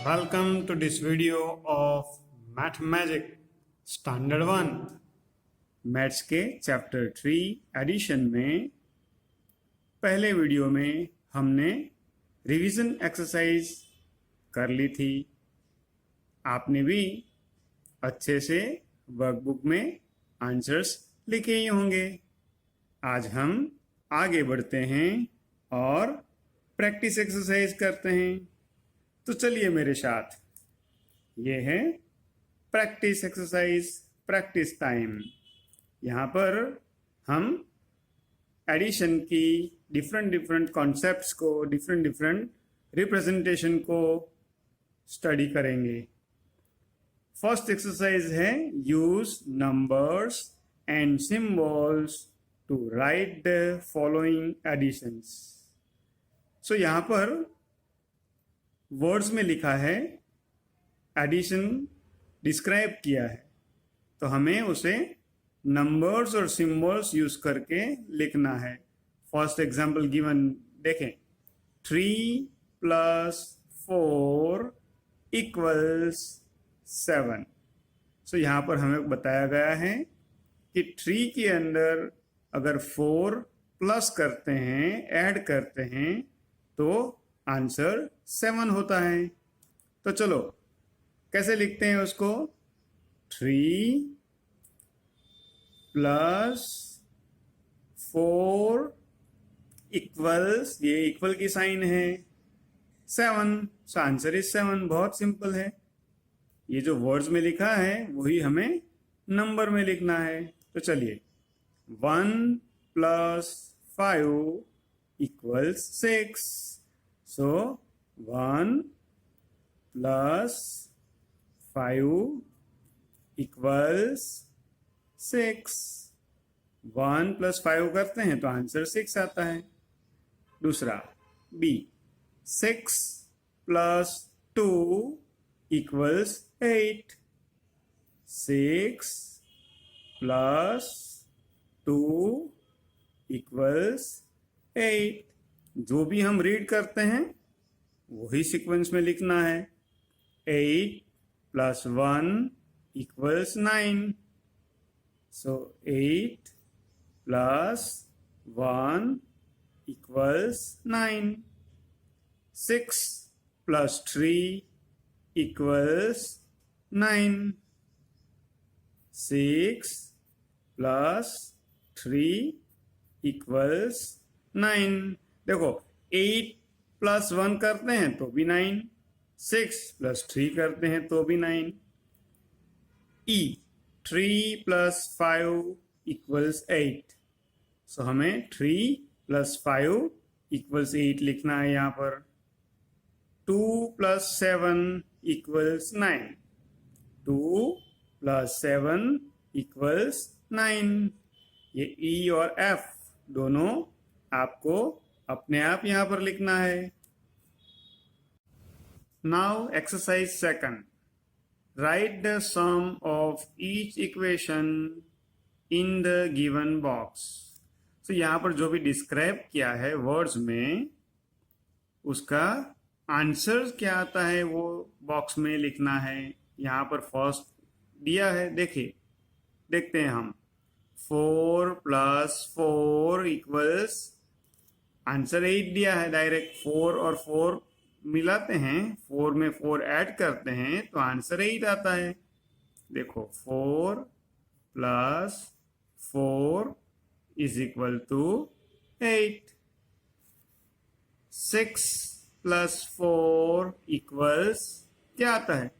Welcome to this video of Math Magic Standard 1 maths के chapter 3 addition में पहले video में हमने रिवीजन एक्सरसाइज कर ली थी। आपने भी अच्छे से वर्कबुक में आंसर्स लिखे ही होंगे। आज हम आगे बढ़ते हैं और प्रैक्टिस एक्सरसाइज करते हैं। तो चलिए मेरे साथ, ये है प्रैक्टिस एक्सरसाइज, प्रैक्टिस टाइम। यहाँ पर हम एडिशन की डिफरेंट कॉन्सेप्ट्स को, डिफरेंट रिप्रेजेंटेशन को स्टडी करेंगे। फर्स्ट एक्सरसाइज है use numbers and symbols to write the following additions. So यहाँ पर वर्ड्स में लिखा है, एडिशन डिस्क्राइब किया है, तो हमें उसे नंबर्स और सिंबल्स यूज करके लिखना है। फर्स्ट एग्जांपल गिवन देखें, 3 + 4 = 7। सो यहाँ पर हमें बताया गया है कि 3 के अंदर अगर 4 प्लस करते हैं, ऐड करते हैं, तो आंसर 7 होता है। तो चलो कैसे लिखते हैं उसको, 3 + 4 इक्वल्स, ये इक्वल की साइन है, 7। So answer is 7। बहुत सिंपल है। ये जो वर्ड्स में लिखा है वही हमें नंबर में लिखना है। तो चलिए, 1 + 5 = 6। So 1 + 5 = 6। 1 + 5 करते हैं तो आंसर 6 आता है। दूसरा बी, 6 + 2 = 8। 6 + 2 = 8। जो भी हम रीड करते हैं वही सीक्वेंस में लिखना है। 8 + 1 = 9। सो 8 + 1 = 9। 6 + 3 = 9। 6 + 3 = 9। देखो, 8 + 1 करते हैं तो भी 9, 6 + 3 करते हैं तो भी 9। ई, 3 + 5 = 8। सो हमें 3 + 5 = 8 लिखना है यहाँ पर। 2 + 7 = 9। 2 + 7 = 9। ये ई और एफ दोनों आपको अपने आप यहां पर लिखना है। Now exercise second, write the sum of each equation in the given box. तो यहां पर जो भी डिस्क्राइब किया है वर्ड्स में, उसका आंसर क्या आता है वो बॉक्स में लिखना है। यहां पर फर्स्ट दिया है, देखिए, देखते हैं हम। 4 + 4 = आंसर 8 दिया है। डायरेक्ट 4 और 4 मिलाते हैं, 4 में 4 ऐड करते हैं तो आंसर 8 आता है। देखो, 4 + 4 = 8। 6 + 4 क्या आता है,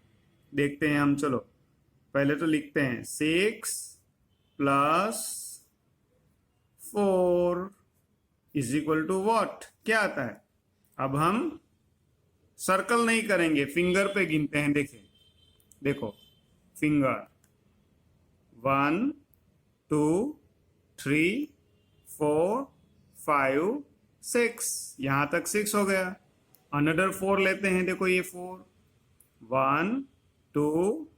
देखते हैं हम। चलो पहले तो लिखते हैं, 6 + 4 = what, क्या आता है। अब हम सर्कल नहीं करेंगे, फिंगर पे गिनते हैं। देखो, फिंगर 1 2 3 4 5 6, यहां तक 6 हो गया। अनदर 4 लेते हैं। देखो, ये 4, 1 2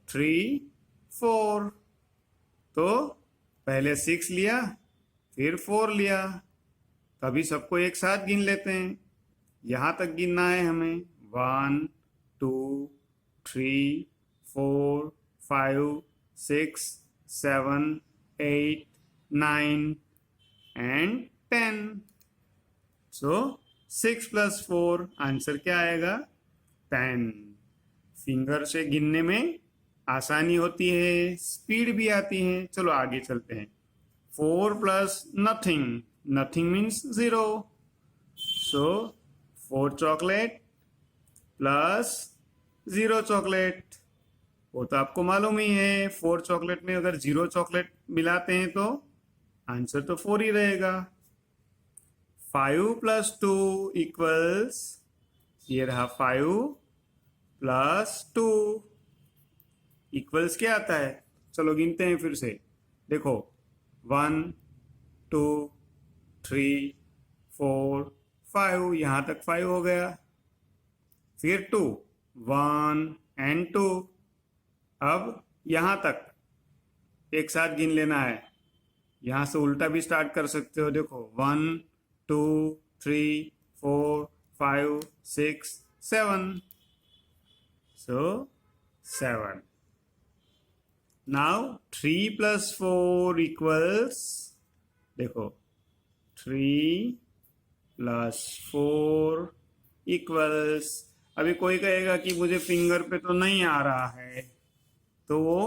3 4। तो पहले 6 लिया, फिर 4 लिया, तभी सबको एक साथ गिन लेते हैं। यहां तक गिनना है हमें, 1 2 3 4 5 6 7 8 9 and 10. So 6 plus 4 आंसर क्या आएगा? 10. फिंगर से गिनने में आसानी होती है, स्पीड भी आती है. चलो आगे चलते हैं. 4 plus nothing. Nothing means 0. So 4 chocolate plus 0 chocolate. वो तो आपको मालूम ही है. 4 चॉकलेट में अगर 0 चॉकलेट मिलाते हैं तो आंसर तो 4 ही रहेगा. 5 plus 2 equals, ये रहा 5 plus 2 इक्वल्स क्या आता है? चलो गिनते हैं फिर से. देखो 1 2 3 4 5, यहां तक 5 हो गया. फिर 2 1 and 2. अब यहां तक एक साथ गिन लेना है. यहां से उल्टा भी स्टार्ट कर सकते हो. देखो 1 2 3 4 5 6 7. So 7. Now 3 plus 4 equals, देखो 3 plus 4 equals, अभी कोई कहेगा कि मुझे फिंगर पे तो नहीं आ रहा है, तो वो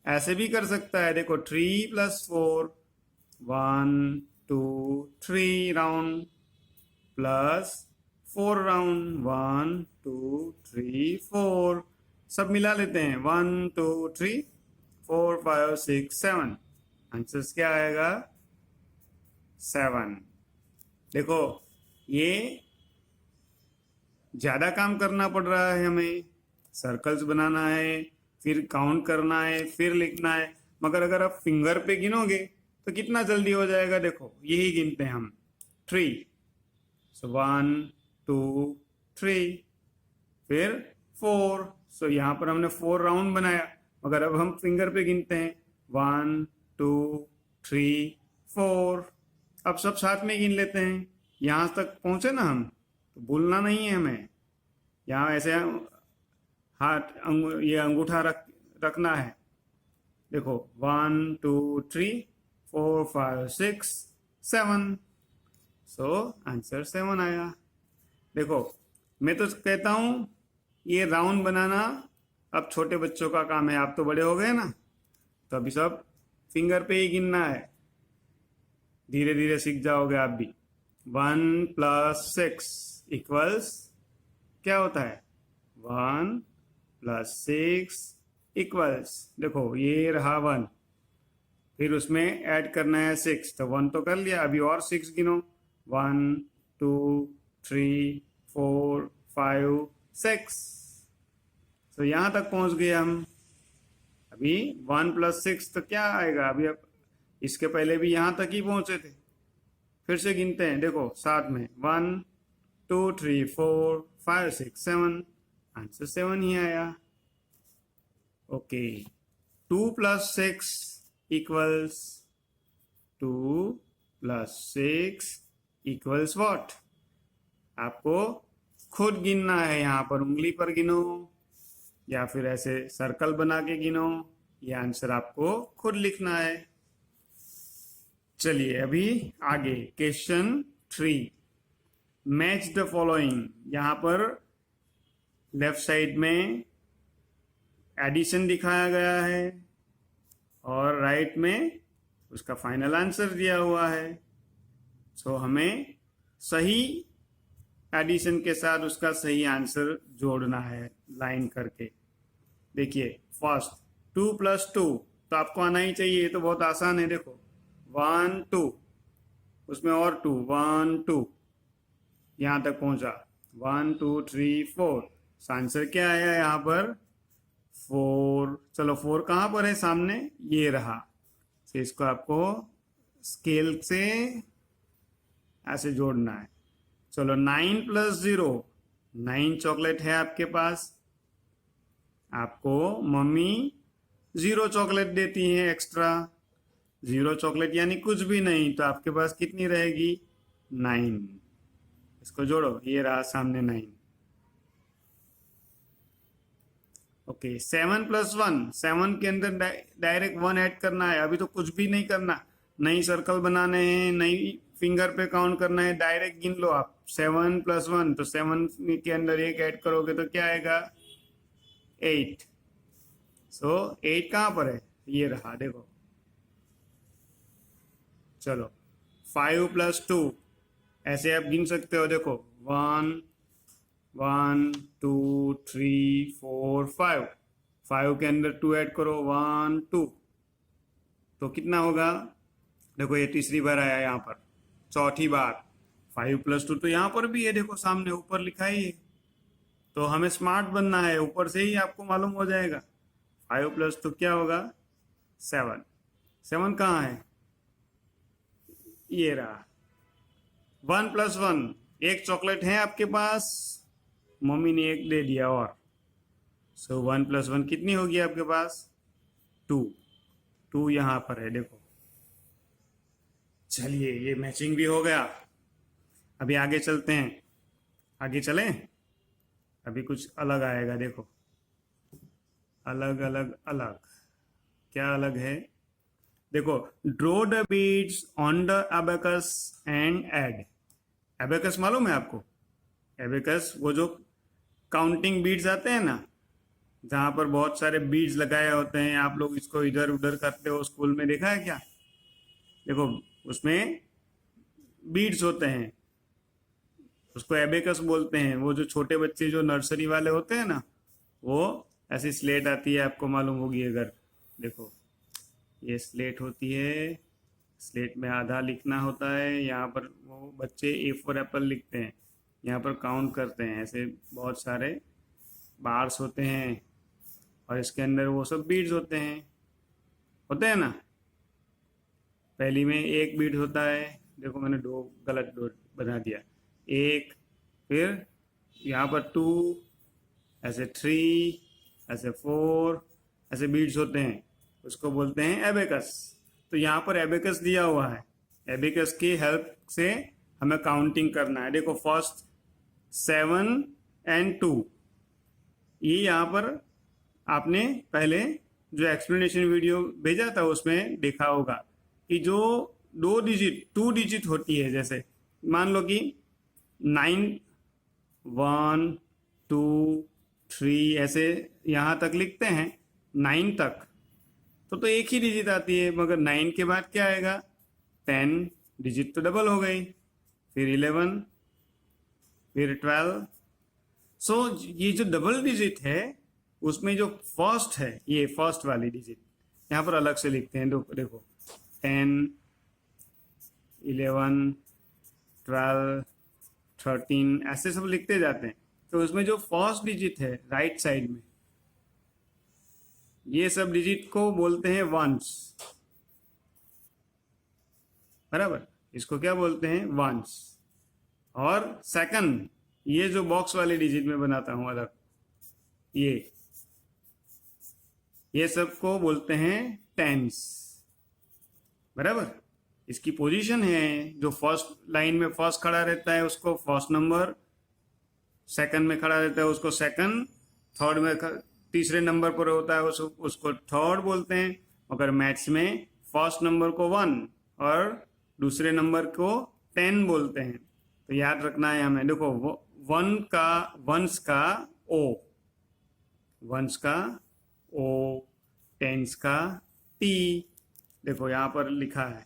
ऐसे भी कर सकता है. देखो 3 plus 4, 1 2 3 राउंड प्लस 4 राउंड, 1 2 3 4. सब मिला लेते हैं. 1 2 3 4 5 6 7. आंसर क्या आएगा? 7. देखो ये ज्यादा काम करना पड़ रहा है हमें. सर्कल्स बनाना है, फिर काउंट करना है, फिर लिखना है. मगर अगर आप फिंगर पे गिनोगे तो कितना जल्दी हो जाएगा. देखो यही गिनते हैं हम. 3. सो 1 2 3. फिर 4. सो यहाँ पर हमने 4 राउंड बनाया. मगर अब हम फिंगर पे गिनते हैं. 1 2 3 4. अब सब साथ में गिन लेते हैं. यहाँ तक पहुंचे ना हम, तो भूलना नहीं है हमें. यहाँ ऐसे हाथ ये अंगूठा रखना है. देखो 1 2 3 4 5 6 7. सो आंसर 7 आया. देखो मैं तो कहता हूं ये राउंड बनाना अब छोटे बच्चों का काम है. आप तो बड़े हो गए ना, तो अभी सब फिंगर पे ही गिनना है. धीरे धीरे सीख जाओगे आप भी. 1 plus 6 इक्वल्स क्या होता है? 1 plus 6 इक्वल्स, देखो ये रहा 1, फिर उसमें ऐड करना है 6. तो 1 तो कर लिया, अभी और 6 गिनो. 1 2 3 4 5 6. तो यहां तक पहुंच गए हम. अभी 1 plus 6 तो क्या आएगा? अभी अब इसके पहले भी यहां तक ही पहुंचे थे. फिर से गिनते हैं. देखो साथ में 1 2 3 4 5 6 7. आंसर 7 ही आया. Okay. 2 plus 6 equals, 2 plus 6 equals what? आपको खुद गिनना है. यहां पर उंगली पर गिनो या फिर ऐसे सर्कल बना के गिनो. ये आंसर आपको खुद लिखना है. चलिए अभी आगे. क्वेश्चन 3. Match the following. यहां पर लेफ्ट साइड में एडिशन दिखाया गया है और राइट में उसका फाइनल आंसर दिया हुआ है. सो हमें सही एडिशन के साथ उसका सही आंसर जोड़ना है लाइन करके. देखिए फर्स्ट 2 plus 2 तो आपको आना ही चाहिए. ये तो बहुत आसान है. देखो 1 2, उसमें और 2, 1 2, यहां तक पहुंचा. 1 2 3 4. आंसर क्या आया यहाँ पर? 4. चलो 4 कहाँ पर है? सामने ये रहा. तो इसको आपको स्केल से ऐसे जोड़ना है. चलो 9 plus 0. 9 चॉकलेट है आपके पास. आपको मम्मी 0 चॉकलेट देती है एक्स्ट्रा. 0 चॉकलेट यानी कुछ भी नहीं, तो आपके पास कितनी रहेगी? 9. इसको जोड़ो. ये रहा सामने 9. ओके, 7+1, 7 के अंदर डायरेक्ट 1 ऐड करना है। अभी तो कुछ भी नहीं करना, नई सर्कल बनाने हैं, नई फिंगर पे काउंट करना है, डायरेक्ट गिन लो आप। 7+1, तो 7 के अंदर 1 ऐड करोगे तो क्या आएगा? 8। सो 8 कहाँ पर है? ये रहा, देखो। चलो, 5+2, ऐसे आप गिन सकते हो, देखो। 1 1 2 3 4 5। 5 के अंदर 2 ऐड करो, 1 2, तो कितना होगा? देखो, ये तीसरी बार आया यहाँ पर, चौथी बार। 5+2 तो यहाँ पर भी है, देखो सामने ऊपर लिखा ही है। तो हमें स्मार्ट बनना है, ऊपर से ही आपको मालूम हो जाएगा। 5+2 क्या होगा? 7। 7 कहाँ है? ये रहा। 1+1, एक चॉकलेट है आपके पास, मम्मी ने एक दे दिया और। सो 1+1 कितनी होगी आपके पास? 2। 2 यहाँ पर है, देखो। चलिए, ये मैचिंग भी हो गया। अभी आगे चलते हैं। आगे चलें? अभी कुछ अलग आएगा, देखो। अलग अलग अलग, क्या अलग है? देखो, draw the beads on the abacus and add. Abacus मालूम है आपको? एबेकस वो जो काउंटिंग बीड्स आते हैं ना, जहां पर बहुत सारे बीड्स लगाए होते हैं, आप लोग इसको इधर उधर करते हो, स्कूल में देखा है क्या? देखो, उसमें बीड्स होते हैं, उसको एबेकस बोलते हैं। वो जो छोटे बच्चे जो नर्सरी वाले होते हैं ना, वो ऐसी स्लेट आती है, आपको मालूम होगी अगर। देखो, ये स्लेट होती है, स्लेट में आधा लिखना होता है। यहाँ पर वो बच्चे ए फॉर एप्पल लिखते हैं, यहाँ पर काउंट करते हैं। ऐसे बहुत सारे बार्स होते हैं, और इसके अंदर वो सब बीड्स होते हैं ना। पहली में एक बीड होता है, देखो मैंने दो गलत दो बना दिया। एक, फिर यहाँ पर 2, ऐसे 3, ऐसे 4, ऐसे बीड्स होते हैं, उसको बोलते हैं एबेकस। तो यहाँ पर एबेकस दिया हुआ है, एबेकस की हेल्प से हमें काउंटिंग करना है। देखो, फर्स्ट 7 और 2, ये यहाँ पर आपने पहले जो एक्सप्लेनेशन वीडियो भेजा था उसमें देखा होगा कि जो 2 डिजिट होती है, जैसे मान लो कि 9, 1 2 3, ऐसे यहाँ तक लिखते हैं, 9 तक तो एक ही डिजिट आती है। मगर 9 के बाद क्या आएगा? 10 डिजिट तो डबल हो गई, फिर 11, फिर 12। सो ये जो डबल डिजिट है, उसमें जो फर्स्ट है, ये फर्स्ट वाली डिजिट यहाँ पर अलग से लिखते हैं। देखो, 10, 11, 12, 13, ऐसे सब लिखते जाते हैं। तो उसमें जो फर्स्ट डिजिट है राइट साइड में, ये सब डिजिट को बोलते हैं वंस। बराबर, इसको क्या बोलते हैं? वंस। और सेकंड, ये जो बॉक्स वाली डिजिट में बनाता हूं अलग, ये सबको बोलते हैं टेंस। बराबर, इसकी पोजीशन है, जो फर्स्ट लाइन में फर्स्ट खड़ा रहता है उसको फर्स्ट नंबर, सेकंड में खड़ा रहता है उसको सेकंड, थर्ड में तीसरे नंबर पर होता है उसको थर्ड बोलते हैं। मगर मैथ्स में फर्स्ट नंबर को 1 और दूसरे नंबर को 10 बोलते हैं। तो याद रखना है हमें। देखो, वंस का ओ, वंस का ओ, टेंस का टी। देखो यहाँ पर लिखा है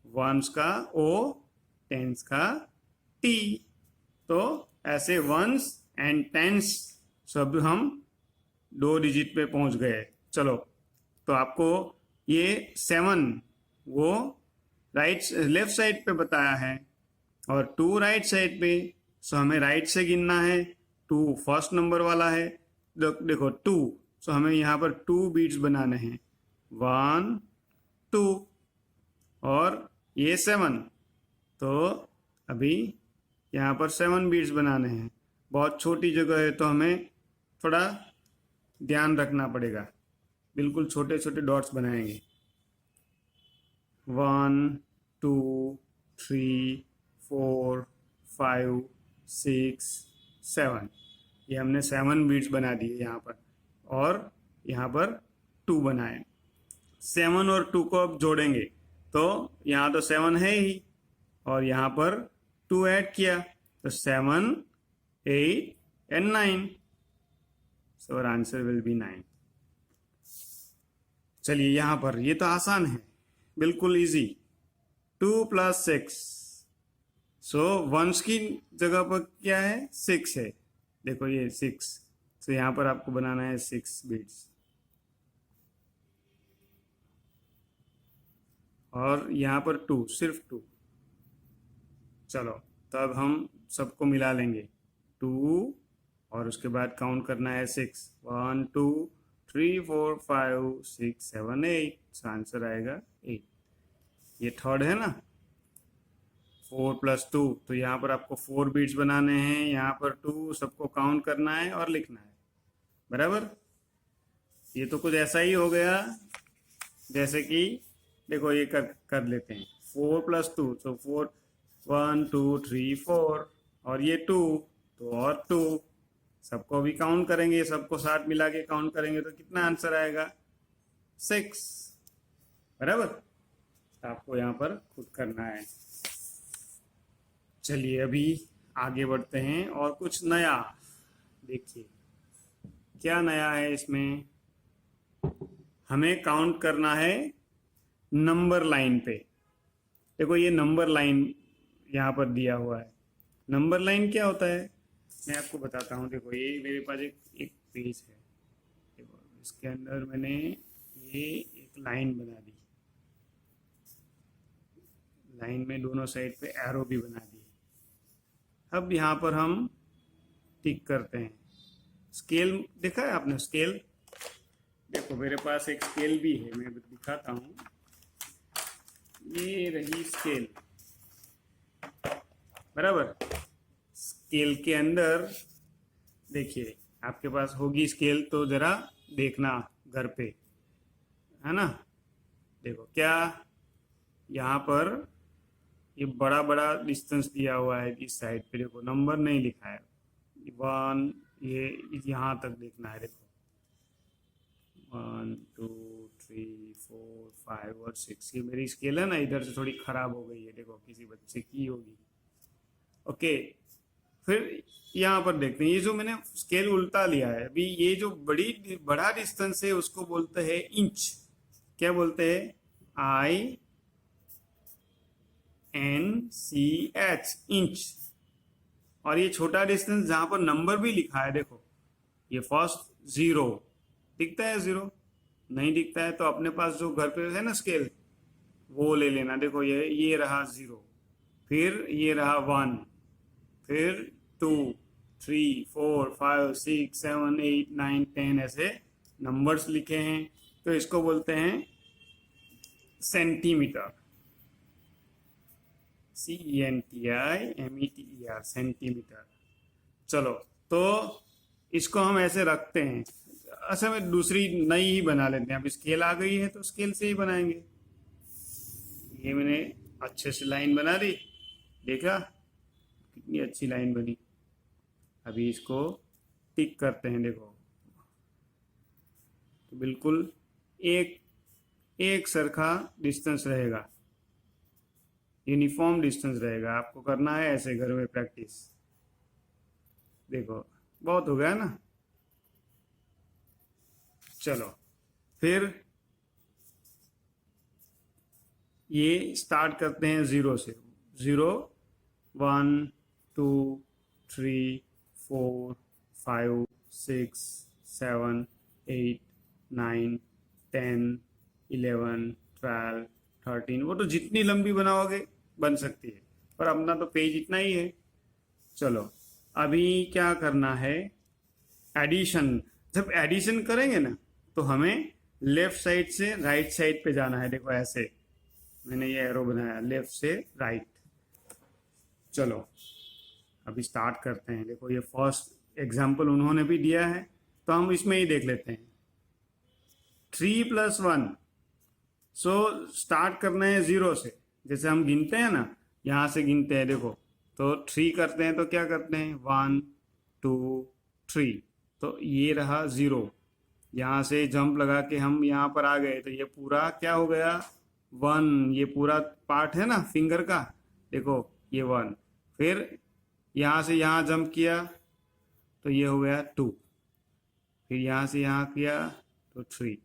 वंस का ओ, टेंस का टी। तो ऐसे वंस एंड टेंस सब हम 2 डिजिट पे पहुंच गए। चलो, तो आपको ये 7 वो लेफ्ट साइड पे बताया है, और 2 राइट साइड पे। सो हमें राइट से गिनना है। 2 फर्स्ट नंबर वाला है, देखो 2। सो हमें यहाँ पर 2 बीट्स बनाने हैं, 1 2, और ये 7। तो अभी यहाँ पर 7 बीट्स बनाने हैं। बहुत छोटी जगह है, तो हमें थोड़ा ध्यान रखना पड़ेगा। बिल्कुल छोटे छोटे डॉट्स बनाएंगे, 1 2 3 4 5 6 7। ये हमने 7 बीट्स बना दिए यहाँ पर। और यहाँ पर 2 बनाए। 7 और 2 को अब जोड़ेंगे तो यहाँ तो 7 है ही और यहाँ पर 2 ऐड किया तो 7, 8 and 9, so our answer will be 9। चलिए यहाँ पर ये तो आसान है, बिल्कुल इजी। 2 + 6, सो वंस की जगह पर क्या है 6 है, देखो ये 6, तो यहाँ पर आपको बनाना है 6 बिट्स और यहाँ पर 2, सिर्फ 2। चलो तब हम सबको मिला लेंगे 2 और उसके बाद काउंट करना है 6, 1 2 3 4 5 6 7 8, आंसर आएगा 8। ये थर्ड है ना, 4 + 2, तो यहाँ पर आपको 4 बिट्स बनाने हैं, यहाँ पर 2, सबको काउंट करना है और लिखना है, बराबर। ये तो कुछ ऐसा ही हो गया जैसे कि देखो ये कर लेते हैं 4 + 2, तो 4 1 2 3 4 और ये 2 तो और 2, सबको भी काउंट करेंगे, सबको साथ मिला के काउंट करेंगे तो कितना आंसर आएगा 6, बराबर। आपको यहाँ पर खुद करना है। चलिए अभी आगे बढ़ते हैं और कुछ नया देखिए क्या नया है इसमें। हमें काउंट करना है नंबर लाइन पे। देखो ये नंबर लाइन यहाँ पर दिया हुआ है। नंबर लाइन क्या होता है मैं आपको बताता हूँ। देखो ये मेरे पास एक पेज है, देखो इसके अंदर मैंने ये एक लाइन बना दी, लाइन में दोनों साइड पे एरो भी बना दी। अब यहाँ पर हम टिक करते हैं। स्केल देखा है आपने, स्केल देखो मेरे पास एक स्केल भी है, मैं दिखाता हूँ। ये रही स्केल, बराबर। स्केल के अंदर देखिए आपके पास होगी स्केल, तो जरा देखना घर पे, है ना। देखो क्या यहाँ पर ये बड़ा बड़ा डिस्टेंस दिया हुआ है इस साइड पे, देखो नंबर नहीं लिखा है 1, ये यहाँ तक देखना है। देखो 1 2 3 4 5 और 6, ये मेरी स्केल है ना, इधर से थोड़ी खराब हो गई है, देखो किसी बच्चे की होगी। ओके, फिर यहाँ पर देखते हैं, ये जो मैंने स्केल उल्टा लिया है अभी, ये जो बड़ा डिस्टेंस है उसको बोलते हैं इंच। क्या बोलते हैं? INCH, inch. और ये छोटा डिस्टेंस जहां पर नंबर भी लिखा है, देखो ये फर्स्ट 0 दिखता है, 0 नहीं दिखता है तो अपने पास जो घर पे है ना स्केल, वो ले लेना। देखो ये रहा 0, फिर ये रहा 1, फिर 2 3 4 5 6 7 8 9 10 ऐसे नंबर्स लिखे हैं, तो इसको बोलते हैं सेंटीमीटर। CENTIMETER, centimetre. चलो तो इसको हम ऐसे रखते हैं। अच्छा में दूसरी नई ही बना लेते हैं, अब स्केल आ गई है तो स्केल से ही बनाएंगे। ये मैंने अच्छे से लाइन बना दी, देखा कितनी अच्छी लाइन बनी। अभी इसको टिक करते हैं, देखो तो बिल्कुल एक सरखा डिस्टेंस रहेगा, यूनिफॉर्म डिस्टेंस रहेगा। आपको करना है ऐसे घर में प्रैक्टिस। देखो बहुत हो गया ना। चलो फिर ये स्टार्ट करते हैं 0 से। 0 1 2 3 4 5 6 7 8 9 10 11 12 13, वो तो जितनी लंबी बनाओगे बन सकती है, पर अपना तो पेज इतना ही है। चलो अभी क्या करना है, एडिशन। जब एडिशन करेंगे ना तो हमें लेफ्ट साइड से राइट साइड पे जाना है। देखो ऐसे मैंने ये एरो बनाया, लेफ्ट से राइट। चलो अभी स्टार्ट करते हैं। देखो ये फर्स्ट एग्जांपल उन्होंने भी दिया है तो हम इसमें ही देख लेते हैं। 3 + 1, सो स्टार्ट करना है 0 से। जैसे हम गिनते हैं ना, यहाँ से गिनते हैं, देखो तो 3 करते हैं तो क्या करते हैं 1 2 3, तो ये रहा 0, यहाँ से जंप लगा के हम यहाँ पर आ गए तो ये पूरा क्या हो गया 1, ये पूरा पार्ट है ना फिंगर का, देखो ये 1। फिर यहाँ से यहाँ जंप किया तो ये हो गया 2, फिर यहाँ से यहाँ किया तो 3,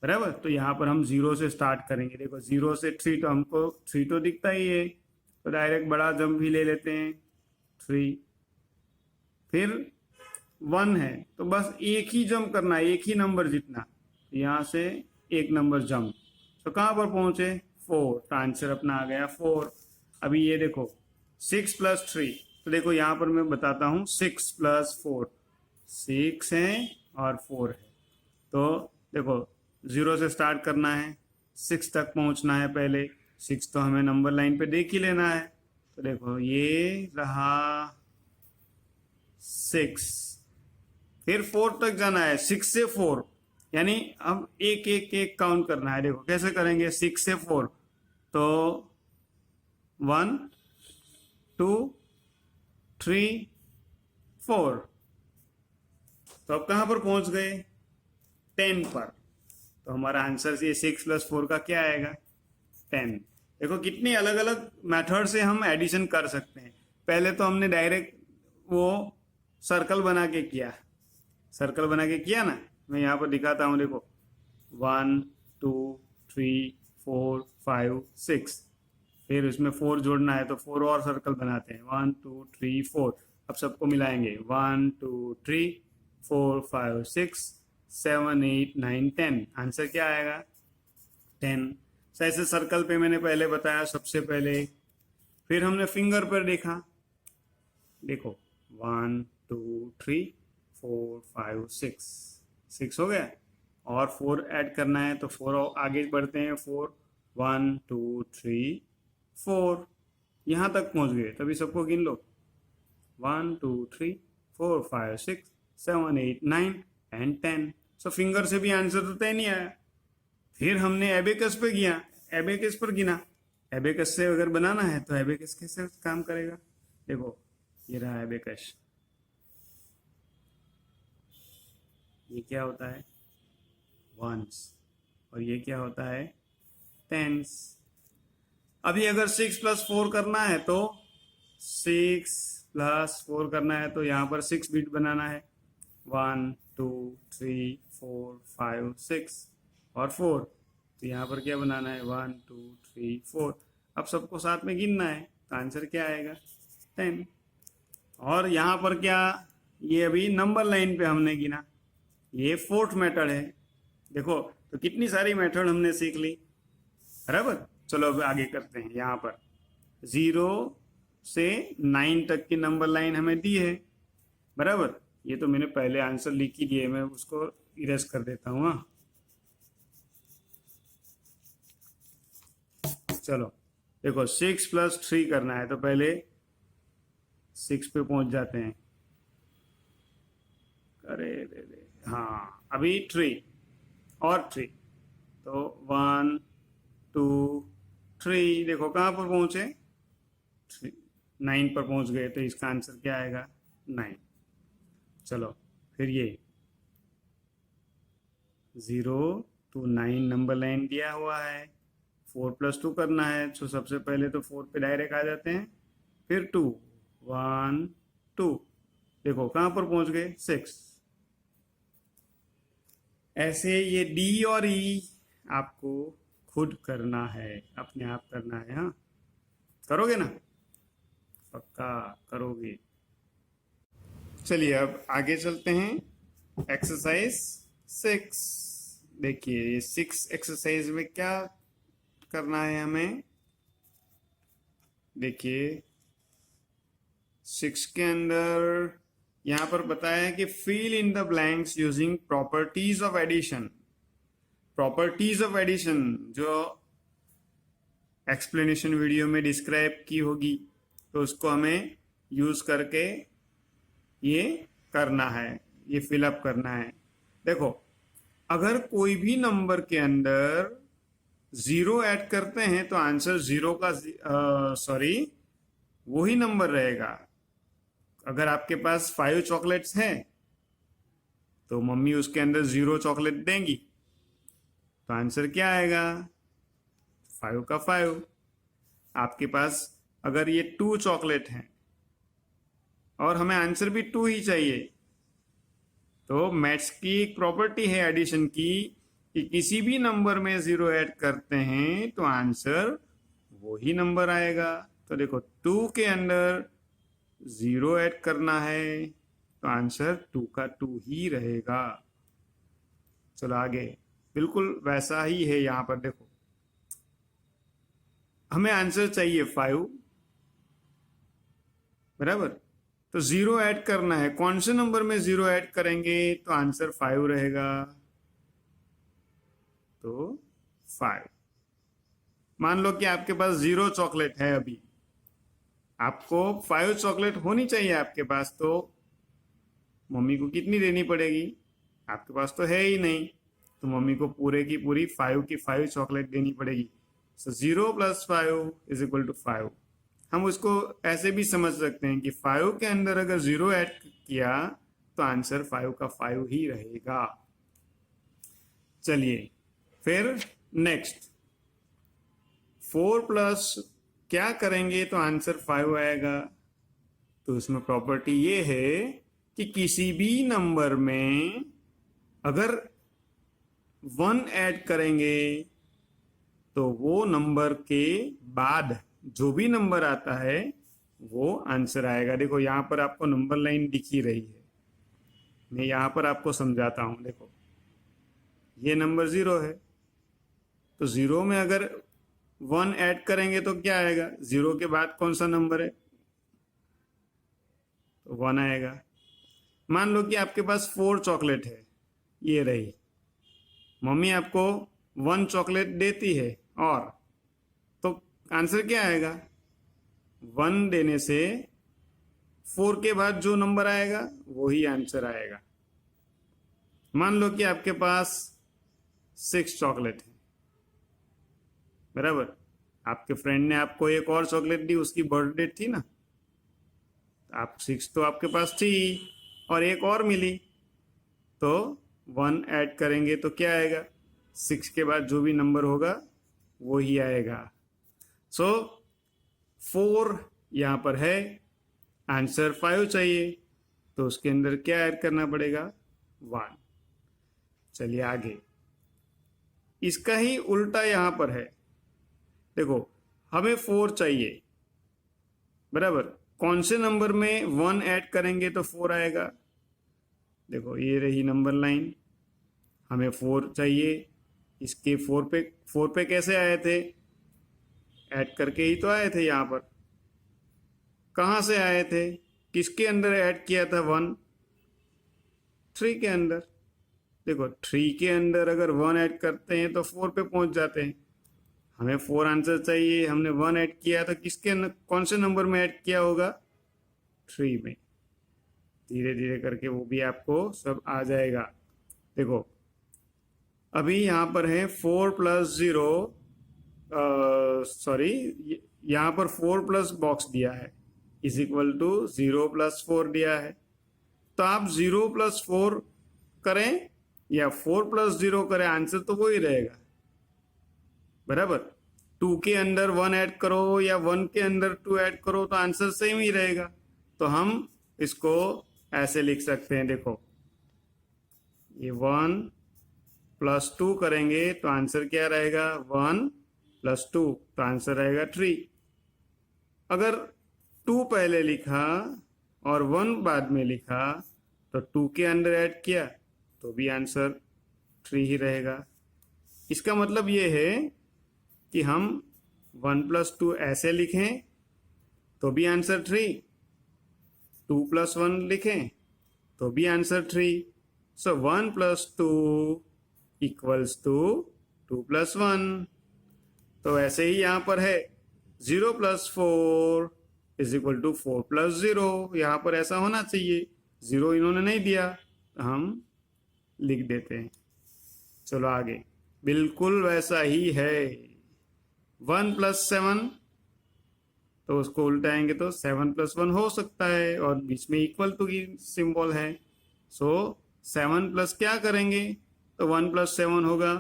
बराबर। तो यहाँ पर हम 0 से स्टार्ट करेंगे, देखो 0 से 3 तो हमको 3 तो दिखता ही है, तो डायरेक्ट बड़ा जंप भी ले लेते हैं 3। फिर 1 है तो बस एक ही जंप करना है, एक ही नंबर जितना, यहाँ से एक नंबर जंप, तो कहाँ पर पहुंचे 4, तो आंसर अपना आ गया 4। अभी ये देखो 6 + 3, तो देखो यहाँ पर मैं बताता हूँ 6 + 4, 6 है और 4 है, तो देखो 0 से स्टार्ट करना है, 6 तक पहुंचना है पहले, 6 तो हमें नंबर लाइन पे देख ही लेना है, तो देखो ये रहा 6, फिर 4 तक जाना है, 6 से 4, यानी अब एक एक एक काउंट करना है। देखो कैसे करेंगे, 6 से 4 तो 1 2 3 4, तो अब कहाँ पर पहुंच गए 10 पर, तो हमारा आंसर ये 6 + 4 का क्या आएगा 10। देखो कितनी अलग अलग मेथड से हम एडिशन कर सकते हैं। पहले तो हमने डायरेक्ट वो सर्कल बना के किया, सर्कल बना के किया ना, मैं यहाँ पर दिखाता हूँ, देखो 1 2 3 4 5 6, फिर उसमें 4 जोड़ना है तो 4 और सर्कल बनाते हैं, 1 2 3 4, अब सबको मिलाएंगे 1 2 3 4 5 6 7 8 9 10, आंसर क्या आएगा 10। तो ऐसे सर्कल पे मैंने पहले बताया सबसे पहले, फिर हमने फिंगर पर देखा, देखो 1 2 3 4 5 6, 6 हो गया, और 4 ऐड करना है तो 4 आगे बढ़ते हैं, 4 1 2 3 4, यहाँ तक पहुँच गए, तभी सबको गिन लो 1 2 3 4 5 6 7 8 9 एंड 10। सो फिंगर से भी आंसर तो तय नहीं आया, फिर हमने एबेकस पे किया, एबेकस पर गिना, एबेकस से अगर बनाना है तो एबेकस कैसे काम करेगा, देखो ये रहा एबेकस, ये क्या होता है वंस, और ये क्या होता है टेंस। अभी अगर 6 + 4 करना है तो 6 + 4 करना है तो यहाँ पर 6 बिट बनाना है, 1 2 3 4 5 6 और 4, तो यहाँ पर क्या बनाना है 1 2 3 4, अब सबको साथ में गिनना है, तो आंसर क्या आएगा 10। और यहाँ पर क्या, ये अभी नंबर लाइन पे हमने गिना, ये 4th मेथड है, देखो तो कितनी सारी मेथड हमने सीख ली, बराबर। चलो अब आगे करते हैं, यहाँ पर 0 से 9 तक की नंबर लाइन हमें दी है, बराबर। ये तो मैंने पहले आंसर लिख ही दिए, मैं उसको इरेज कर देता हूँ। हाँ चलो देखो 6 + 3 करना है तो पहले 6 पे पहुंच जाते हैं, अरे रे हाँ अभी 3 और 3, तो 1 2 3, देखो कहाँ पर पहुंचे 9 पर पहुंच गए, तो इसका आंसर क्या आएगा 9। चलो फिर ये 0 to 9 नंबर लाइन दिया हुआ है, 4 + 2 करना है, तो सबसे पहले तो 4 पे डायरेक्ट आ जाते हैं, फिर 2 1 2, देखो कहाँ पर पहुंच गए 6। ऐसे ये डी और ई आपको खुद करना है, अपने आप करना है। हाँ करोगे ना, पक्का करोगे। चलिए अब आगे चलते हैं, एक्सरसाइज 6। देखिए ये 6 एक्सरसाइज में क्या करना है हमें, देखिए 6 के अंदर यहाँ पर बताया है कि fill in the blanks using properties of addition. Properties of addition जो एक्सप्लेनेशन वीडियो में डिस्क्राइब की होगी, तो उसको हमें यूज करके ये करना है, ये फिलअप करना है। देखो अगर कोई भी नंबर के अंदर 0 ऐड करते हैं तो आंसर 0 का वही नंबर रहेगा। अगर आपके पास 5 चॉकलेट्स हैं तो मम्मी उसके अंदर 0 चॉकलेट देंगी, तो आंसर क्या आएगा? 5 का 5। आपके पास अगर ये 2 चॉकलेट हैं और हमें आंसर भी 2 ही चाहिए, तो मैथ्स की एक प्रॉपर्टी है एडिशन की कि किसी भी नंबर में 0 ऐड करते हैं तो आंसर वही नंबर आएगा। तो देखो 2 के अंदर 0 ऐड करना है तो आंसर 2 का 2 ही रहेगा। चलो आगे, बिल्कुल वैसा ही है। यहां पर देखो हमें आंसर चाहिए 5, बराबर। तो 0 ऐड करना है, कौन से नंबर में 0 ऐड करेंगे तो आंसर 5 रहेगा? तो 5। मान लो कि आपके पास 0 चॉकलेट है, अभी आपको 5 चॉकलेट होनी चाहिए आपके पास, तो मम्मी को कितनी देनी पड़ेगी? आपके पास तो है ही नहीं, तो मम्मी को पूरे की पूरी 5 की 5 चॉकलेट देनी पड़ेगी। सो 0 + 5 = 5। हम उसको ऐसे भी समझ सकते हैं कि 5 के अंदर अगर 0 ऐड किया तो आंसर 5 का 5 ही रहेगा। चलिए फिर नेक्स्ट, 4 क्या करेंगे तो आंसर 5 आएगा? तो उसमें प्रॉपर्टी ये है कि किसी भी नंबर में अगर 1 ऐड करेंगे तो वो नंबर के बाद जो भी नंबर आता है वो आंसर आएगा। देखो यहां पर आपको नंबर लाइन दिख ही रही है, मैं यहां पर आपको समझाता हूं। देखो ये नंबर 0 है, तो 0 में अगर 1 ऐड करेंगे तो क्या आएगा? 0 के बाद कौन सा नंबर है? तो 1 आएगा। मान लो कि आपके पास 4 चॉकलेट है, ये रही, मम्मी आपको 1 चॉकलेट देती है, और तो आंसर क्या आएगा? 1 देने से 4 के बाद जो नंबर आएगा वही आंसर आएगा। मान लो कि आपके पास 6 चॉकलेट है, बराबर। आपके फ्रेंड ने आपको एक और चॉकलेट दी, उसकी बर्थडे थी ना, आप 6 तो आपके पास थी और एक और मिली, तो 1 ऐड करेंगे तो क्या आएगा? 6 के बाद जो भी नंबर होगा वो ही आएगा। सो 4 यहां पर है, आंसर 5 चाहिए, तो उसके अंदर क्या ऐड करना पड़ेगा? 1। चलिए आगे, इसका ही उल्टा यहां पर है। देखो हमें 4 चाहिए, बराबर। कौन से नंबर में 1 ऐड करेंगे तो 4 आएगा? देखो ये रही नंबर लाइन, हमें 4 चाहिए। इसके 4 पे कैसे आए थे? ऐड करके ही तो आए थे। यहां पर कहां से आए थे? किसके अंदर ऐड किया था 1? 3 के अंदर। देखो 3 के अंदर अगर 1 ऐड करते हैं तो 4 पे पहुंच जाते हैं। हमें 4 आंसर चाहिए, हमने 1 ऐड किया तो कौन से नंबर में ऐड किया होगा? 3 में। धीरे धीरे करके वो भी आपको सब आ जाएगा। देखो अभी यहाँ पर है 4 + 0, सॉरी, यहाँ पर 4 प्लस बॉक्स दिया है = 0 + 4 दिया है। तो आप 0 + 4 करें या 4 + 0 करें, आंसर तो वही रहेगा, बराबर। 2 के अंदर 1 ऐड करो या 1 के अंदर 2 ऐड करो तो आंसर सेम ही रहेगा। तो हम इसको ऐसे लिख सकते हैं। देखो ये 1 + 2 करेंगे तो आंसर क्या रहेगा? 1 + 2, तो आंसर रहेगा 3। अगर 2 पहले लिखा और 1 बाद में लिखा तो 2 के अंदर ऐड किया तो भी आंसर 3 ही रहेगा। इसका मतलब ये है कि हम 1 + 2 ऐसे लिखें तो भी आंसर 3, 2 + 1 लिखें तो भी आंसर 3। सो 1 + 2 = 2 + 1। तो ऐसे ही यहां पर है 0 + 4 = 4 + 0। यहां पर ऐसा होना चाहिए, 0 इन्होंने नहीं दिया तो हम लिख देते हैं। चलो आगे, बिल्कुल वैसा ही है। 1 + 7, तो उसको उल्टाएंगे तो 7 + 1 हो सकता है, और बीच में = की सिंबल है। सो 7 प्लस क्या करेंगे तो 1 प्लस 7 होगा,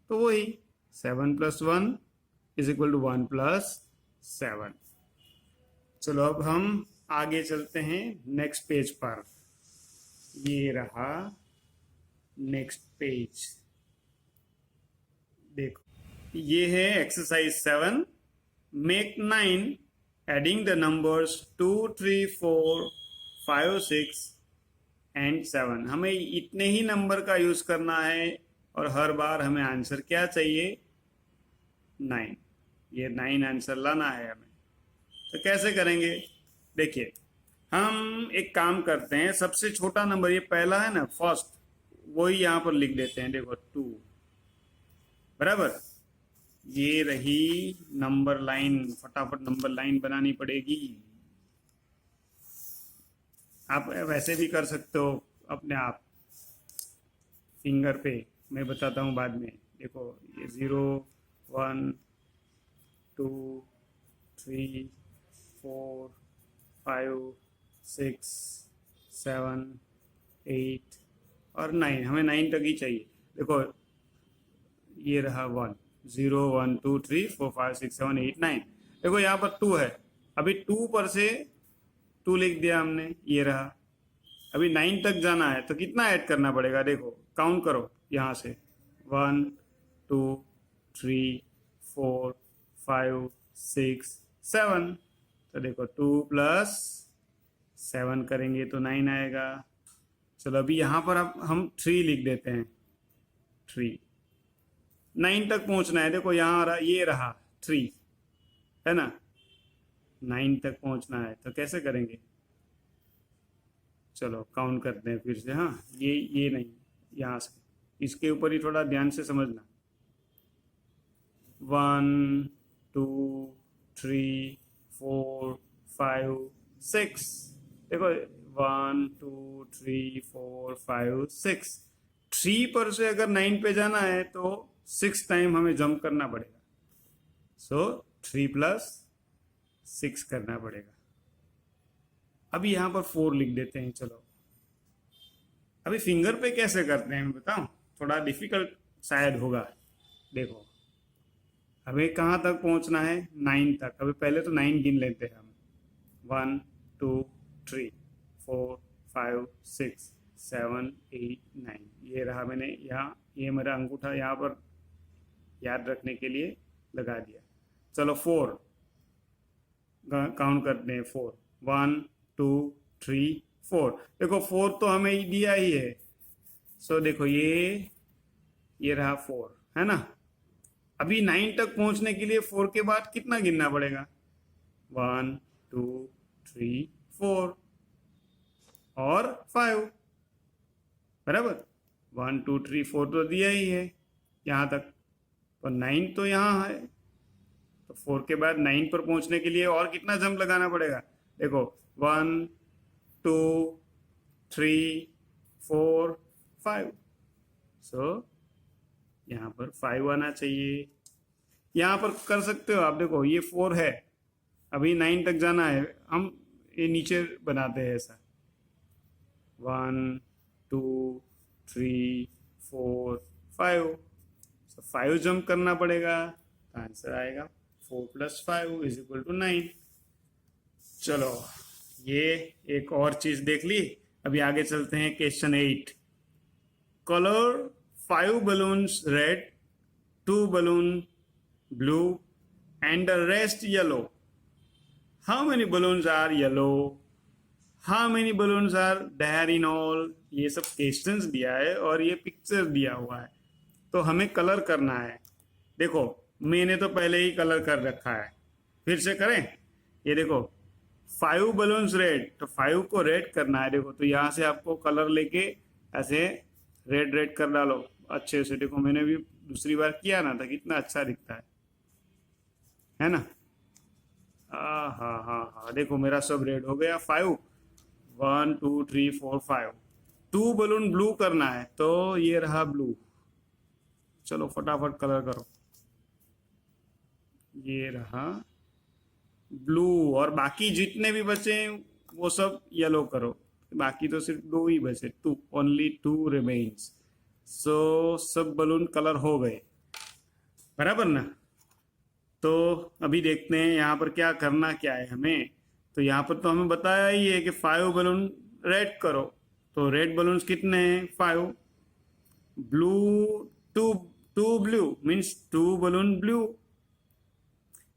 तो वही 7 plus 1 is equal to 1 plus 7। चलो अब हम आगे चलते हैं नेक्स्ट पेज पर। ये रहा नेक्स्ट पेज, देखो ये है exercise 7। Make 9 adding the numbers 2 3 4 5 6 and 7। हमें इतने ही नंबर का यूज करना है और हर बार हमें आंसर क्या चाहिए, 9। ये 9 आंसर लाना है हमें। तो कैसे करेंगे, देखिए हम एक काम करते हैं, सबसे छोटा नंबर ये पहला है ना, फर्स्ट, वही यहाँ पर लिख देते हैं। देखो 2 बराबर, ये रही नंबर लाइन, फटाफट नंबर लाइन बनानी पड़ेगी। आप वैसे भी कर सकते हो अपने आप फिंगर पे, मैं बताता हूँ बाद में। देखो ये 0 1 2 3 4 5 6 7 8 और 9, हमें 9 तक ही चाहिए। देखो ये रहा 1 0 1 2 3 4 5 6 7 8 9। देखो यहाँ पर 2 है, अभी 2 पर से 2 लिख दिया हमने, ये रहा। अभी 9 तक जाना है तो कितना ऐड करना पड़ेगा, देखो काउंट करो यहाँ से 1 2 3 4 5 6 7। तो देखो 2 प्लस 7 करेंगे तो 9 आएगा। चलो अभी यहाँ पर अब हम 3 लिख देते हैं, 3 9 तक पहुंचना है। देखो यहाँ रहा, ये रहा 3 है ना, 9 तक पहुंचना है तो कैसे करेंगे, चलो काउंट करते हैं फिर से। हाँ ये नहीं, यहाँ से इसके ऊपर ही थोड़ा ध्यान से समझना। 1 2 3 4 5 6। देखो 1 2 3 4 5 6। 3 पर से अगर 9 पे जाना है तो 6 टाइम हमें जंप करना पड़ेगा, सो 3 प्लस 6 करना पड़ेगा। अभी यहाँ पर 4 लिख देते हैं। चलो अभी फिंगर पे कैसे करते हैं मैं बताऊं, थोड़ा डिफिकल्ट शायद होगा। देखो हमें कहाँ तक पहुंचना है, 9 तक। अभी पहले तो 9 गिन लेते हैं हम, 1 2 3 4 5 6 7 8 9। ये रहा, मैंने यहाँ ये मेरा अंगूठा यहाँ पर याद रखने के लिए लगा दिया। चलो 4 काउंट करते हैं, 4 1 2 3 4। देखो 4 तो हमें ही दिया ही है, सो देखो ये रहा 4 है ना। अभी 9 तक पहुंचने के लिए 4 के बाद कितना गिनना पड़ेगा, 1 2 3 4 और 5 बराबर। 1 2 3 4 तो दिया ही है यहाँ तक, तो 9 तो यहाँ है, तो 4 के बाद 9 पर पहुंचने के लिए और कितना जंप लगाना पड़ेगा। देखो 1 2 3 4 5, सो यहाँ पर 5 आना चाहिए। यहाँ पर कर सकते हो आप, देखो ये 4 है, अभी 9 तक जाना है, हम ये नीचे बनाते हैं ऐसा, 1 2 3 4 5, 5 जंप करना पड़ेगा, आंसर आएगा 4 प्लस 5 इज इक्वल टू 9। चलो ये एक और चीज देख ली। अभी आगे चलते हैं question 8। Colour 5 balloons red, 2 balloon blue and the rest yellow. How many balloons are yellow? How many balloons are there in all? ये सब क्वेश्चंस दिया है और ये पिक्चर दिया हुआ है, तो हमें कलर करना है। देखो मैंने तो पहले ही कलर कर रखा है, फिर से करें। ये देखो 5 बलून्स रेड, तो 5 को रेड करना है। देखो तो यहाँ से आपको कलर लेके ऐसे रेड रेड कर डालो अच्छे से। देखो मैंने भी दूसरी बार किया ना, तो कितना अच्छा दिखता है ना। हाँ हाँ हाँ, देखो मेरा सब रेड हो गया। 5 1 2 3 4 5। 2 बलून ब्लू करना है, तो ये रहा ब्लू। चलो फटाफट कलर करो, ये रहा ब्लू, और बाकी जितने भी बचे वो सब येलो करो। बाकी तो सिर्फ दो ही बचे, टू, ओनली टू रिमेन्स। सो सब बलून कलर हो गए, बराबर ना। तो अभी देखते हैं यहाँ पर क्या करना क्या है हमें। तो यहाँ पर तो हमें बताया ही है कि 5 बलून रेड करो। तो रेड बलून्स कितने हैं? 5। Blue, two, two blue means 2 balloon blue.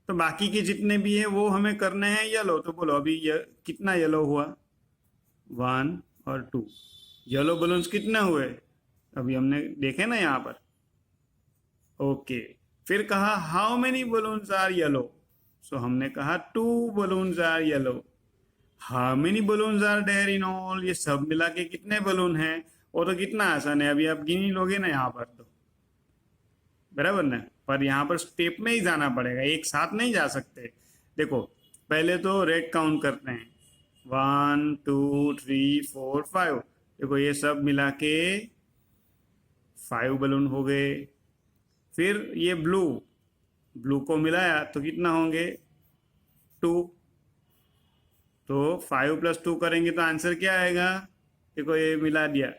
तो बाकी के जितने भी हैं वो हमें करने हैं येलो। तो बोलो अभी कितना येलो हुआ? 1 और 2। येलो बलून्स कितने हुए? अभी हमने देखे ना यहाँ पर। ओके, फिर कहा how many balloons are yellow. So हमने कहा 2 balloons are yellow. How many balloons are there in all, ये सब मिला के कितने बलून हैं? और तो कितना आसान है, अभी आप गिन ही लोगे ना यहाँ पर, तो बराबर ना। पर यहाँ पर स्टेप में ही जाना पड़ेगा, एक साथ नहीं जा सकते। देखो पहले तो रेड काउंट करते हैं, 1 2 3 4 5। देखो ये सब मिला के 5 बलून हो गए। फिर ये ब्लू, ब्लू को मिलाया तो कितना होंगे? 2। तो 5 + 2 करेंगे तो आंसर क्या आएगा? देखो ये मिला दिया,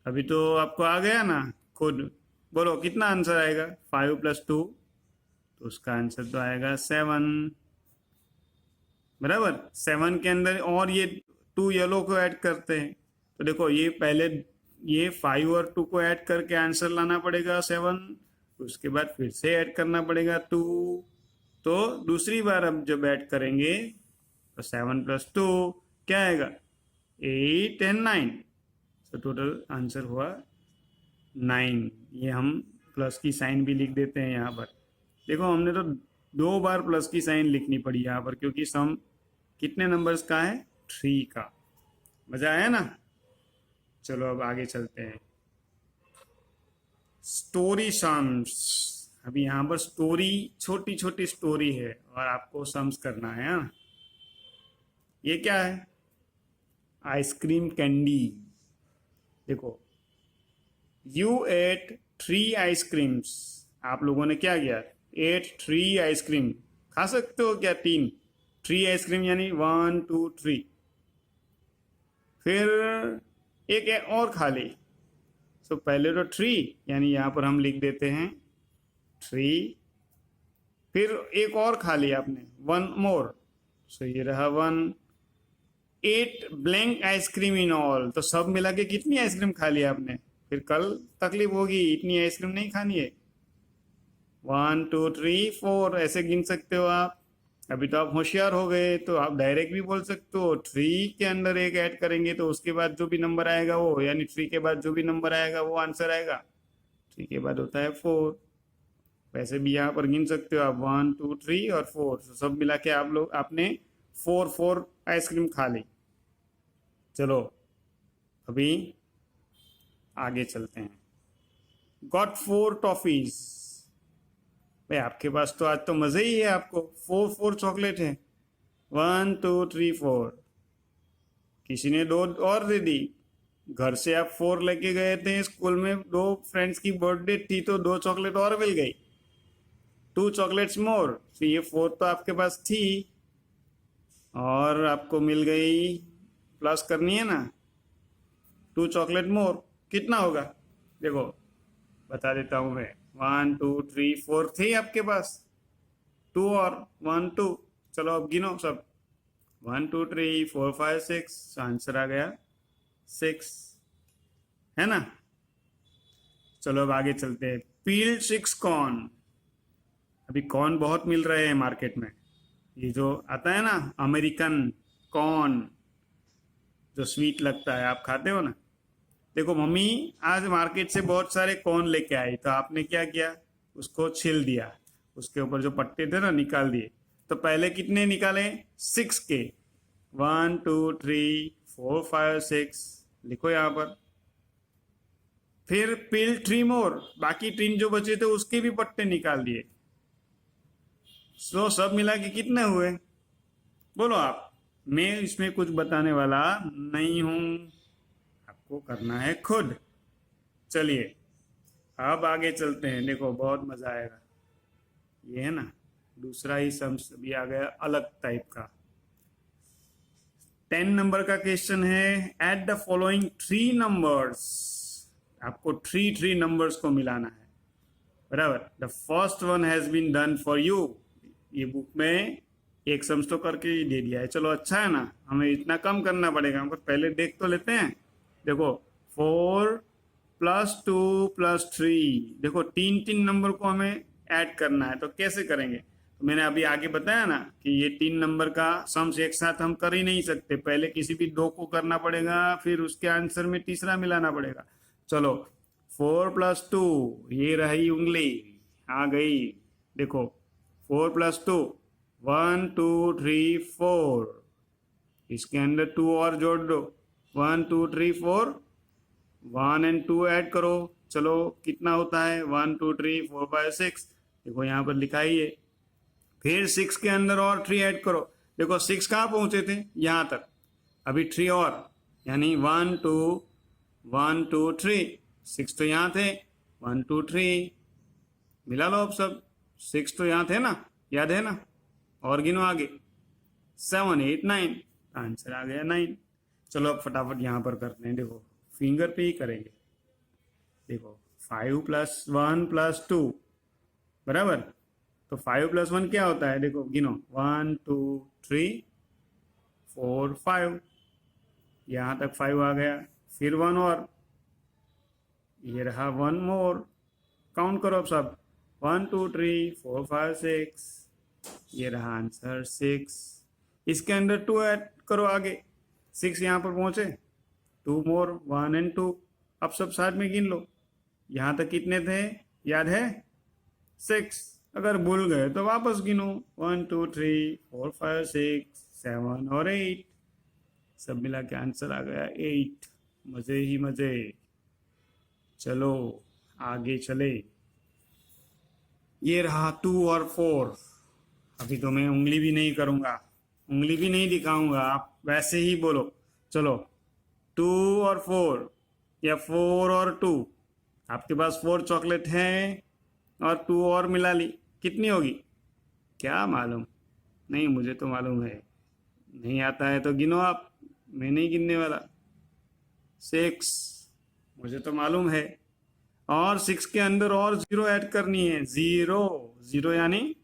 अभी तो आपको आ गया ना खुद। बोलो कितना आंसर आएगा 5 + 2? तो उसका आंसर तो आएगा 7, बराबर। 7 के अंदर और ये 2 येलो को ऐड करते हैं। तो देखो ये पहले ये 5 और 2 को ऐड करके आंसर लाना पड़ेगा 7। उसके बाद फिर से ऐड करना पड़ेगा 2। तो दूसरी बार अब जब ऐड करेंगे तो 7 + 2 क्या आएगा? 8 और 9। तो टोटल आंसर हुआ 9। ये हम प्लस की साइन भी लिख देते हैं यहाँ पर। देखो हमने तो 2 बार प्लस की साइन लिखनी पड़ी यहाँ पर, क्योंकि सम कितने नंबर्स का है? 3 का। मजा आया ना। चलो अब आगे चलते हैं। Story sums. अभी यहाँ पर स्टोरी, छोटी छोटी स्टोरी है और आपको सम्स करना है। हाँ? ये क्या है? Ice cream candy. देखो यू एट 3 आइसक्रीम्स। आप लोगों ने क्या किया? Ate 3 ice cream. खा सकते हो क्या 3? 3 आइसक्रीम यानी 1 2 3। फिर एक और खा ली। तो पहले तो 3 यानी यहाँ पर हम लिख देते हैं 3। फिर एक और खा लिया आपने, 1 मोर। सो ये रहा 1। 8 ब्लैंक आइसक्रीम इन ऑल। तो सब मिला के कितनी आइसक्रीम खा लिया आपने? फिर कल तकलीफ होगी, इतनी आइसक्रीम नहीं खानी है। 1 2 3 4 ऐसे गिन सकते हो आप। अभी तो आप होशियार हो गए, तो आप डायरेक्ट भी बोल सकते हो। 3 के अंदर एक ऐड करेंगे तो उसके बाद जो भी नंबर आएगा वो, यानी 3 के बाद जो भी नंबर आएगा वो आंसर आएगा। 3 के बाद होता है 4। वैसे भी यहाँ पर गिन सकते हो आप 1 2 3 और 4। तो सब मिला के आप लोग आपने 4 आइसक्रीम खा ली। चलो अभी आगे चलते हैं। Got 4 toffees. भाई आपके पास तो आज तो मजे ही है, आपको 4 चॉकलेट है। 1 2 3 4। किसी ने 2 और दे दी। घर से आप 4 लेके गए थे, स्कूल में 2 फ्रेंड्स की बर्थडे थी तो 2 चॉकलेट और मिल गई। 2 चॉकलेट्स मोर। तो ये 4 तो आपके पास थी और आपको मिल गई, प्लस करनी है ना। 2 चॉकलेट मोर कितना होगा? देखो बता देता हूं मैं। 1 2 3 4 थे आपके पास, 2 और 1 2। चलो अब गिनो सब। 1 2 3 4 5 6। आंसर आ गया 6, है ना। चलो अब आगे चलते हैं। Peeled 6 corn. अभी कॉर्न बहुत मिल रहे हैं मार्केट में। ये जो आता है ना अमेरिकन कॉर्न, जो स्वीट लगता है, आप खाते हो ना। देखो मम्मी आज मार्केट से बहुत सारे कॉर्न लेके आई, तो आपने क्या किया? उसको छिल दिया, उसके ऊपर जो पत्ते थे ना निकाल दिए। तो पहले कितने निकाले? 6 के। 1 2 3 4 5 6 लिखो यहाँ पर। फिर पिल 3 मोर, बाकी 3 जो बचे थे उसके भी पत्ते निकाल दिए। सो सब मिला के कितने हुए? बोलो आप। मैं इसमें कुछ बताने वाला नहीं हूं, आपको करना है खुद। चलिए अब आगे चलते हैं। देखो बहुत मजा आएगा। ये है ना दूसरा ही सम्स भी आ गया, अलग टाइप का। 10 नंबर का क्वेश्चन है, एट द फॉलोइंग 3 नंबर्स। आपको थ्री नंबर्स को मिलाना है, बराबर। The first one has been done for you. ये बुक में एक सम्स तो करके ही दे दिया है, चलो अच्छा है ना, हमें इतना कम करना पड़ेगा, हमको पहले देख तो लेते हैं। देखो 4 + 2 + 3, देखो तीन नंबर को हमें ऐड करना है, तो कैसे करेंगे? तो मैंने अभी आगे बताया ना कि ये 3 नंबर का सम्स एक साथ हम कर ही नहीं सकते, पहले किसी भी 2 को करना पड़ेगा, फिर उसके आंसर में तीसरा मिलाना पड़ेगा। चलो 4 + 2, ये रही उंगली आ गई, देखो 4 + 2, 1 2 3 4, इसके अंदर 2 और जोड़ दो, 1 2 3 4, 1 और 2 ऐड करो, चलो कितना होता है? 1 2 3 4 5 6, देखो यहाँ पर लिखा ही है। फिर 6 के अंदर और 3 ऐड करो, देखो 6 कहाँ पहुंचे थे? यहाँ तक, अभी 3 और, यानी 1 2 1 2 3, 6 तो यहाँ थे, 1 2 3, मिला लो अब सब। 6 तो यहाँ थे ना, याद है ना? और गिनो आगे, 7 8 9, आंसर आ गया 9। चलो अब फटाफट यहाँ पर करते हैं, देखो फिंगर पे ही करेंगे। देखो 5 + 1 + 2, बराबर। तो 5 + 1 क्या होता है? देखो गिनो, 1 2 3 4 5, यहाँ तक 5 आ गया, फिर 1 और, ये रहा 1 मोर, काउंट करो अब सब, 1 2 3 4 5 6, ये रहा आंसर 6। इसके अंदर 2 ऐड करो आगे, 6 यहाँ पर पहुंचे, 2 मोर, 1 और 2, अब सब साथ में गिन लो। यहाँ तक कितने थे याद है? 6। अगर भूल गए तो वापस गिनो, 1 2 3 4 5 6 7 और 8, सब मिला के आंसर आ गया 8। मजे ही मजे। चलो आगे चले, ये रहा 2 और 4। अभी तो मैं उंगली भी नहीं करूंगा, उंगली भी नहीं दिखाऊंगा, आप वैसे ही बोलो। चलो 2 और 4, या 4 और 2, आपके पास 4 चॉकलेट है और 2 और मिला ली, कितनी होगी? क्या मालूम? नहीं, मुझे तो मालूम है, नहीं आता है तो गिनो आप, मैं नहीं गिनने वाला। 6, मुझे तो मालूम है, और 6 के अंदर और 0 ऐड करनी है, 0 0 यानी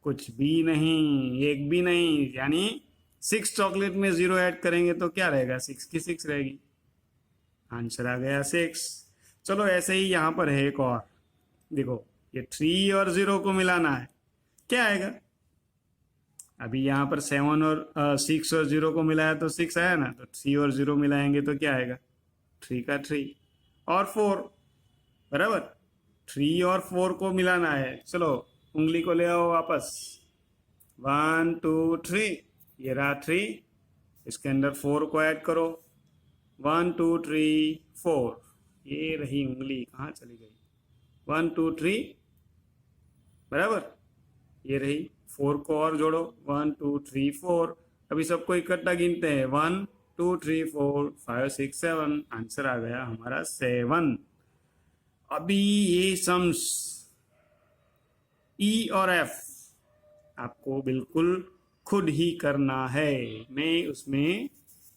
कुछ भी नहीं, एक भी नहीं, यानी 6 चॉकलेट में 0 ऐड करेंगे तो क्या रहेगा? 6 की 6 रहेगी, आंसर आ गया 6। चलो ऐसे ही यहाँ पर है एक और, देखो ये 3 और 0 को मिलाना है, क्या आएगा? अभी यहाँ पर 7 और 6 और 0 को मिलाया तो 6 आया ना, तो 3 और 0 मिलाएंगे तो क्या आएगा? 3 का 3 और 4, बराबर। 3 और 4 को मिलाना है, चलो उंगली को ले आओ वापस, 1 2 3, ये रहा 3, इसके अंदर 4 को ऐड करो, 1 2 3 4, ये रही उंगली, कहाँ चली गई? 1 2 3, बराबर, ये रही, 4 को और जोड़ो, 1 2 3 4, अभी सबको इकट्ठा गिनते हैं, 1 2 3 4 5 6 7, आंसर आ गया हमारा 7। अभी ये सम्स ई और एफ आपको बिल्कुल खुद ही करना है, मैं उसमें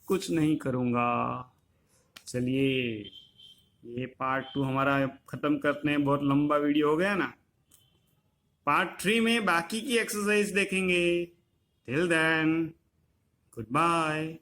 कुछ नहीं करूँगा। चलिए ये पार्ट 2 हमारा ख़त्म करते हैं, बहुत लंबा वीडियो हो गया ना। पार्ट 3 में बाकी की एक्सरसाइज देखेंगे। Till then, good bye.